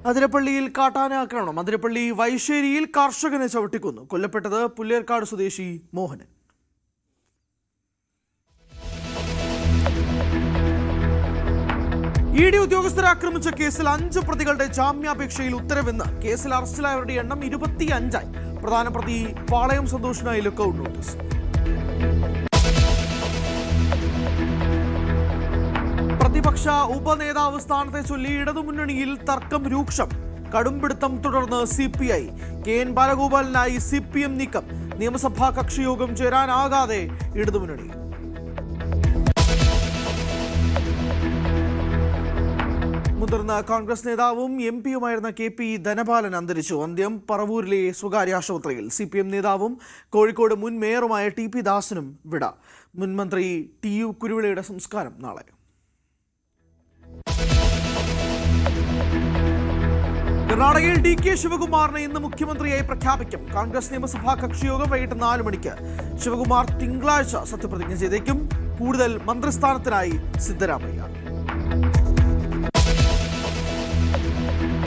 അതിരപ്പള്ളിയിൽ കാട്ടാന ആക്രമണം. അതിരപ്പള്ളി വൈശ്ശേരിയിൽ കർഷകനെ ചവിട്ടിക്കൊന്നു. കൊല്ലപ്പെട്ടത് പുല്ലേർക്കാട് സ്വദേശി മോഹനൻ. ഇ ഡി ഉദ്യോഗസ്ഥരെ ആക്രമിച്ച കേസിൽ 5 പ്രതികളുടെ ജാമ്യാപേക്ഷയിൽ ഉത്തരവെന്ന്. കേസിൽ അറസ്റ്റിലായവരുടെ എണ്ണം 25 ആയി. പ്രധാന പ്രതി പാളയം സന്തോഷിനായി ലുക്കൌട്ട് നോട്ടീസ്. പ്രതിപക്ഷ ഉപനേതാവ് സ്ഥാനത്തെ ചൊല്ലി ഇടതുമുന്നണിയിൽ തർക്കം രൂക്ഷം. കടുംപിടുത്തം തുടർന്ന് CPI. KN ബാലഗോപാലിനായി CPM നീക്കം. നിയമസഭാ കക്ഷിയോഗം ചേരാനാകാതെ ഇടതുമുന്നണി. മുതിർന്ന കോൺഗ്രസ് നേതാവും MP-യുമായിരുന്ന KP ധനപാലൻ അന്തരിച്ചു. അന്ത്യം പറവൂരിലെ സ്വകാര്യ ആശുപത്രിയിൽ. CPM നേതാവും കോഴിക്കോട് മുൻ മേയറുമായ TP ദാസനും വിട. മുൻ മന്ത്രി TU കുരുവിളയുടെ സംസ്കാരം നാളെ. കർണാടകയിൽ DK ശിവകുമാറിനെ ഇന്ന് മുഖ്യമന്ത്രിയായി പ്രഖ്യാപിക്കും. കോൺഗ്രസ് നിയമസഭാ കക്ഷിയോഗം വൈകിട്ട് 4 മണിക്ക്. ശിവകുമാർ തിങ്കളാഴ്ച സത്യപ്രതിജ്ഞ ചെയ്തേക്കും. കൂടുതൽ മന്ത്രിസ്ഥാനത്തിനായി സിദ്ധരാമയ്യ.